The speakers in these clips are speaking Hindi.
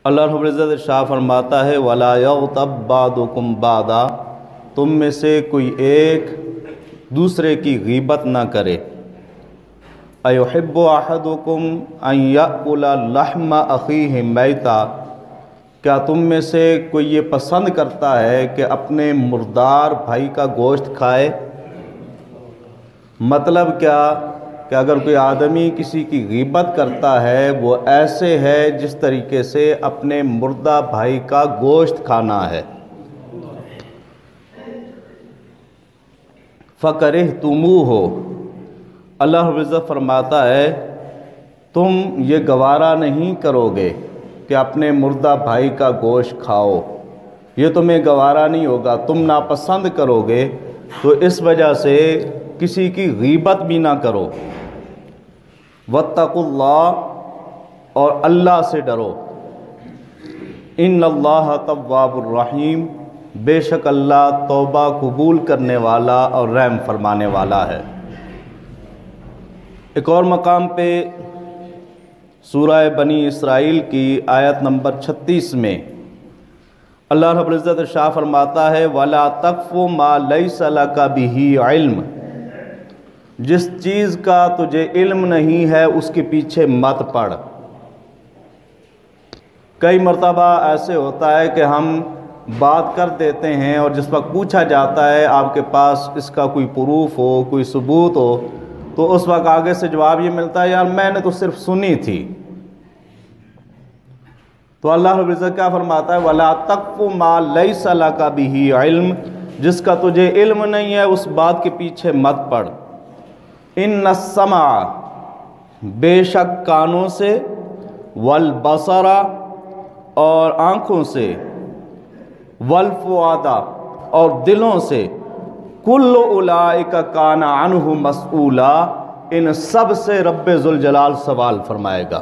अल्लाह रब्बुल इज़्ज़त शाह फरमाता है वला यग़्तब बादुकुम बादा, तुम में से कोई एक दूसरे की गीबत ना करे। अयुहिब्बु अहदुकुम अन याकुला लहमा अखीहि मैता, क्या तुम में से कोई ये पसंद करता है कि अपने मुर्दार भाई का गोश्त खाए। मतलब क्या कि अगर कोई आदमी किसी की गीबत करता है वो ऐसे है जिस तरीके से अपने मुर्दा भाई का गोश्त खाना है। फ़करिहतुमूहु, अल्लाह रब्बुल इज़्ज़त फरमाता है तुम ये गवारा नहीं करोगे कि अपने मुर्दा भाई का गोश्त खाओ, ये तुम्हें गवारा नहीं होगा, तुम नापसंद करोगे, तो इस वजह से किसी की गीबत भी ना करो। वत्तकुल्लाह, और अल्लाह से डरो। इन्नल्लाह तव्वाबुर रहीम, बेशक अल्लाह तौबा कबूल करने वाला और रहम फरमाने वाला है। एक और मकाम पे सूरह बनी इसराइल की आयत नंबर 36 में अल्लाह रब्बुल इज़्ज़त शाह फरमाता है वला तक़फ़ु मा लैसा लका बिही इल्म, जिस चीज़ का तुझे इल्म नहीं है उसके पीछे मत पड़। कई मर्तबा ऐसे होता है कि हम बात कर देते हैं और जिस वक्त पूछा जाता है आपके पास इसका कोई प्रूफ हो, कोई सबूत हो, तो उस वक्त आगे से जवाब ये मिलता है यार मैंने तो सिर्फ सुनी थी। तो अल्लाह रब्बुल इज़्ज़त क्या फरमाता है वला तक़फ़ु मा लैसा लका बिही इल्म, जिसका तुझे इल्म नहीं है उस बात के पीछे मत पड़। इन्नस्समा, बेशक कानों से, वल बसरा, और आँखों से, वल फुआदा, और दिलों से, कुल्लु उलाइका काना अन्हु मसऊला, इन सब से रब्बे ज़ुल जलाल सवाल फरमाएगा।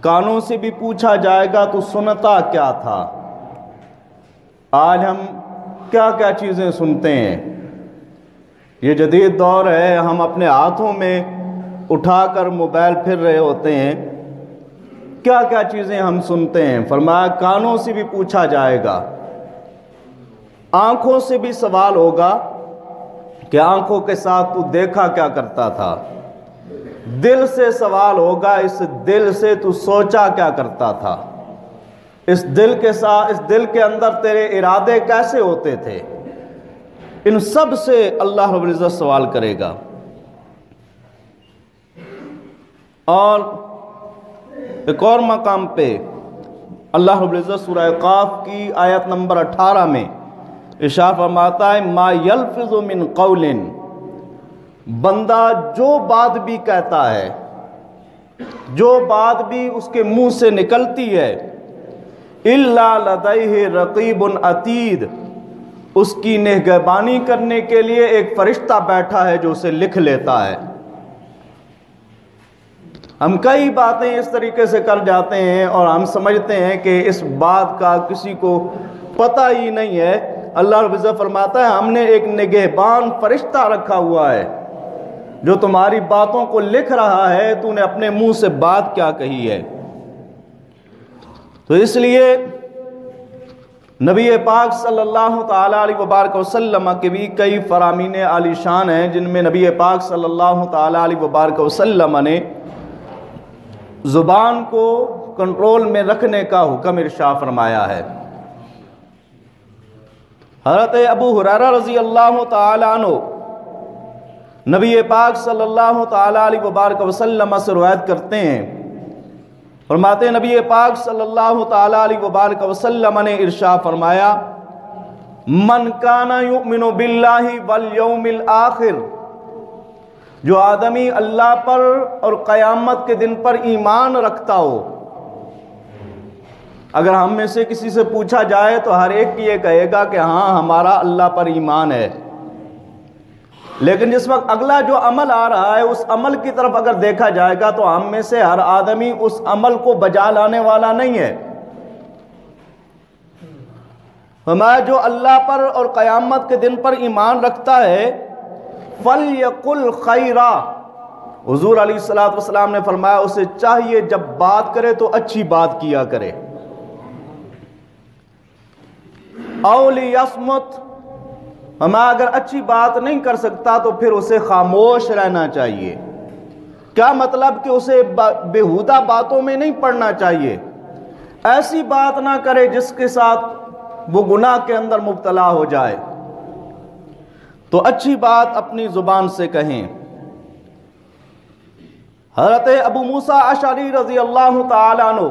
कानों से भी पूछा जाएगा तो सुनता क्या था। आज हम क्या क्या चीज़ें सुनते हैं। ये जदीद दौर है, हम अपने हाथों में उठाकर मोबाइल फिर रहे होते हैं, क्या क्या चीज़ें हम सुनते हैं। फरमाया कानों से भी पूछा जाएगा, आँखों से भी सवाल होगा कि आँखों के साथ तू देखा क्या करता था। दिल से सवाल होगा, इस दिल से तू सोचा क्या करता था। इस दिल के साथ, इस दिल के अंदर तेरे इरादे कैसे होते थे। इन सब से अल्लाह रब्बुल इज़्ज़त सवाल करेगा। और एक और मकाम पे अल्लाह रब्बुल इज़्ज़त सूरह क़ाफ की आयत नंबर 18 में इरशाद फरमाता है मा यल्फ़िज़ु मिन क़ौलिन, बंदा जो बात भी कहता है, जो बात भी उसके मुंह से निकलती है, इल्ला लदैहि रक़ीबुन अतीद, उसकी निगहबानी करने के लिए एक फरिश्ता बैठा है जो उसे लिख लेता है। हम कई बातें इस तरीके से कर जाते हैं और हम समझते हैं कि इस बात का किसी को पता ही नहीं है। अल्लाह रब्बुल इज़्ज़त फरमाता है हमने एक निगहबान फरिश्ता रखा हुआ है जो तुम्हारी बातों को लिख रहा है, तूने अपने मुंह से बात क्या कही है। तो इसलिए नबी पाक सल्लल्लाहु ताला अलैहि वसल्लम के भी कई फरामीन आलीशान हैं जिनमें नबी पाक सल्लल्लाहु ताला अलैहि वसल्लम ने ज़ुबान को कंट्रोल में रखने का हुक्म इरशाद फरमाया है। हज़रत अबू हुरैरा रज़ी अल्लाह ताला अन्हु नबी पाक सल्लल्लाहु ताला अलैहि वसल्लम से रिवायत करते हैं, फरमाते नबी पाक सल्लल्लाहु ताला अलैहि वसल्लम ने इरशाद फरमाया मन काना युमिनु बिल्लाहि वल यौमिल आखिर, जो आदमी अल्लाह पर और क़यामत के दिन पर ईमान रखता हो। अगर हम में से किसी से पूछा जाए तो हर एक ये कहेगा कि हाँ हमारा अल्लाह पर ईमान है, लेकिन जिस वक्त अगला जो अमल आ रहा है उस अमल की तरफ अगर देखा जाएगा तो हम में से हर आदमी उस अमल को बजा लाने वाला नहीं है। हमारा जो अल्लाह पर और क़यामत के दिन पर ईमान रखता है फल यकुल खैरा, हुजूर अलैहिस्सलातु वस्सलाम ने फरमाया उसे चाहिए जब बात करे तो अच्छी बात किया करे। औली यसमुत, हमें अगर अच्छी बात नहीं कर सकता तो फिर उसे खामोश रहना चाहिए। क्या मतलब कि उसे बेहुदा बातों में नहीं पड़ना चाहिए, ऐसी बात ना करे जिसके साथ वो गुनाह के अंदर मुब्तला हो जाए। तो अच्छी बात अपनी जुबान से कहें। हज़रत अबू मूसा अशअरी रज़ी अल्लाह तआला अन्हु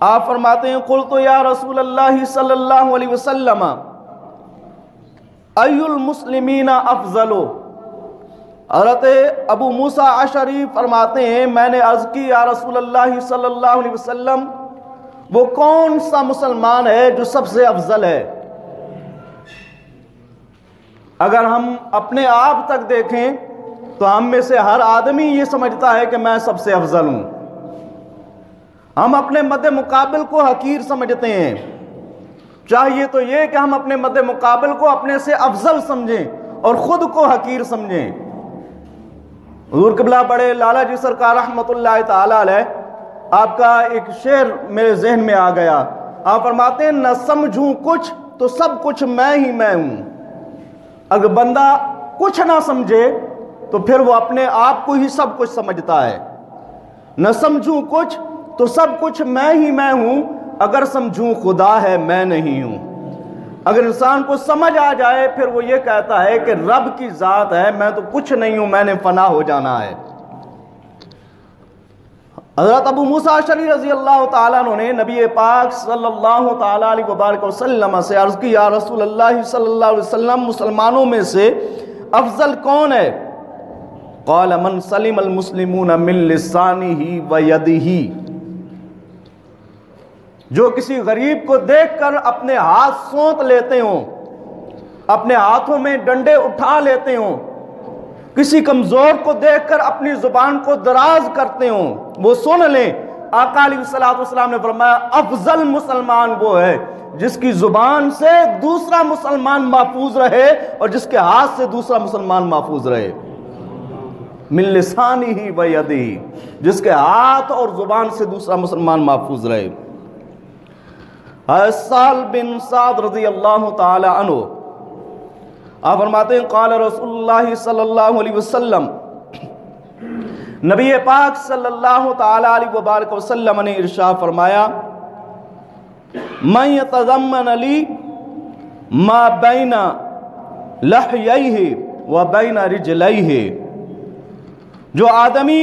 आप फरमाते हैं, कुल्तु या रसूल अल्लाह सल्लल्लाहु अलैहि वसल्लम अय्युल मुस्लिमीना अफज़लु। हज़रत अबू मूसा अशअरी फरमाते हैं, मैंने अर्ज़ की या रसूल अल्लाह सल्लल्लाहु अलैहि वसल्लम, वो कौन सा मुसलमान है जो सबसे अफजल है। अगर हम अपने आप तक देखें तो हम में से हर आदमी ये समझता है कि मैं सबसे अफजल हूं। हम अपने मद्दे मुकाबिल को हकीर समझते हैं। चाहिए तो ये कि हम अपने मद्दे मुकाबिल को अपने से अफजल समझें और खुद को हकीर समझें। हुजूर क़िबला बड़े लाला जी सरकार रहमतुल्लाह ताला अलैह, आपका एक शेर मेरे जहन में आ गया। आप फरमाते हैं, न समझूं कुछ तो सब कुछ मैं ही मैं हूं। अगर बंदा कुछ ना समझे तो फिर वो अपने आप को ही सब कुछ समझता है। न समझूं कुछ तो सब कुछ मैं ही मैं हूं, अगर समझूं खुदा है मैं नहीं हूं। अगर इंसान को समझ आ जाए फिर वो ये कहता है कि रब की जात है, मैं तो कुछ नहीं हूं, मैंने फना हो जाना है। हज़रत अबू मूसा अशअरी रज़ी अल्लाह तआला अन्हु ने नबी पाक सल्लल्लाहु तआला अलैहि वसल्लम से अर्ज़ की, या रसूल अल्लाह सल्लल्लाहु अलैहि वसल्लम, मुसलमानों में से अफजल कौन है? क़ाल मन सलिम अल मुस्लिमून मिन लिसानिही व यदिही, जो किसी गरीब को देखकर अपने हाथ सौंत लेते हों, अपने हाथों में डंडे उठा लेते हों, किसी कमजोर को देखकर अपनी जुबान को दराज करते हों, वो सुन लें। आका अलैहिस्सलातु वस्सलाम ने फरमाया, अफजल मुसलमान वो है जिसकी जुबान से दूसरा मुसलमान महफूज रहे और जिसके हाथ से दूसरा मुसलमान महफूज रहे। मिन लिसानिही व यदिही, जिसके हाथ और जुबान से दूसरा मुसलमान महफूज रहे। साल बिन साद रज़ी अल्लाह तआला अन्हु आप फरमाते हैं, क़ाल रसूलुल्लाह सल्लल्लाहु अलैहि वसल्लम, नबी पाक सल्लल्लाहु तआला अलैहि वसल्लम ने इरशाद फरमाया, मैं यतज़म्मन अली मा बैना लहयैहि व बैना रिजलैहि, जो आदमी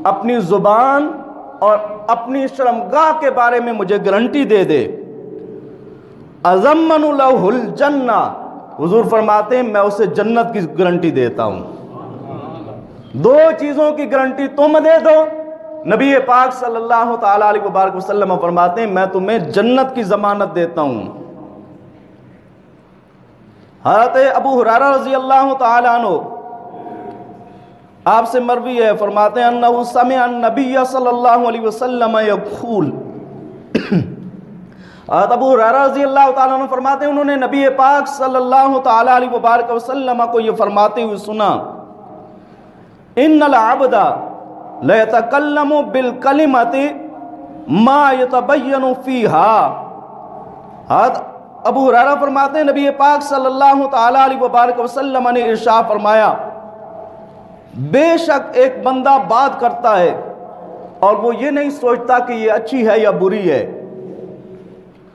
अपनी जुबान और अपनी शर्मगाह के बारे में मुझे गारंटी दे दे, अज़म्मनु लहुल जन्ना, हुजूर फरमाते हैं मैं उसे जन्नत की गारंटी देता हूं। दो चीजों की गारंटी तुम दे दो, नबी पाक सल्लल्लाहु तआला अलैहि वसल्लम फरमाते हैं मैं तुम्हें जन्नत की जमानत देता हूं। हज़रत अबू हुरैरा रज़ी अल्लाह तआला अन्हु आपसे मरवी है, फरमाते हैं अन्नहु समिअ अन्नबिय्य सल्लल्लाहु अलैहि वसल्लम यक़ूल, अबू हुरैरा रज़ी अल्लाह तआला अन्हु फरमाते हैं उन्होंने नबी पाक सल्लल्लाहु तआला अलैहि वसल्लम को ये फरमाते हुए सुना, इन्नल अब्दा ला यतकल्लमु बिल कलिमति मा यतबय्यनु फीहा। अबू हुरैरा फरमाते हैं नबी पाक सल्लल्लाहु तआला अलैहि वसल्लम ने इरशाद फरमाया, बेशक एक बंदा बात करता है और वो ये नहीं सोचता कि ये अच्छी है या बुरी है।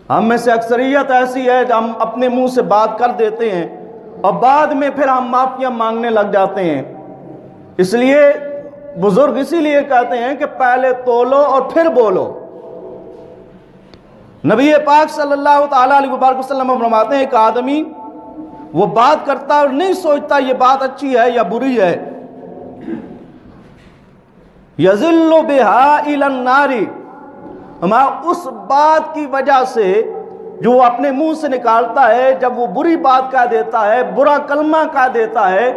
हम में से अक्सरियत ऐसी है कि हम अपने मुंह से बात कर देते हैं और बाद में फिर हम माफिया मांगने लग जाते हैं। इसलिए बुजुर्ग इसीलिए कहते हैं कि पहले तोलो और फिर बोलो। नबी पाक सल्लल्लाहु तआला अलैहि वसल्लम फरमाते हैं एक आदमी वो बात करता और नहीं सोचता ये बात अच्छी है या बुरी है, यज़िल्लु बिहा इलन नारी, हमारा उस बात की वजह से जो वो अपने मुंह से निकालता है, जब वो बुरी बात कह देता है, बुरा कलमा कह देता है,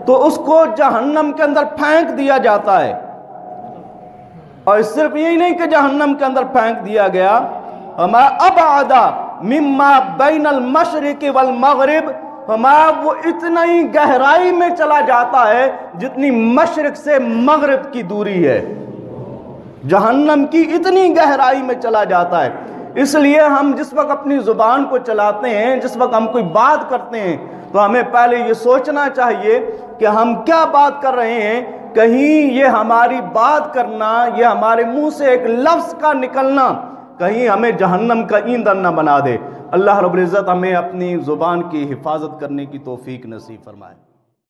तो उसको जहन्नम के अंदर फेंक दिया जाता है। और सिर्फ यही नहीं कि जहन्नम के अंदर फेंक दिया गया, हमारा अबअदा मिम्मा बैनल मशरिक़ वल मग़रिब, हमारा वो इतना ही गहराई में चला जाता है जितनी मशरिक से मगरिब की दूरी है। जहन्नम की इतनी गहराई में चला जाता है। इसलिए हम जिस वक्त अपनी ज़ुबान को चलाते हैं, जिस वक्त हम कोई बात करते हैं, तो हमें पहले ये सोचना चाहिए कि हम क्या बात कर रहे हैं। कहीं ये हमारी बात करना, ये हमारे मुंह से एक लफ्ज़ का निकलना कहीं हमें जहन्नम का ईंधन न बना दे। अल्लाह रब्बुल इज़्ज़त हमें अपनी ज़ुबान की हिफाजत करने की तौफीक नसीब फरमाए।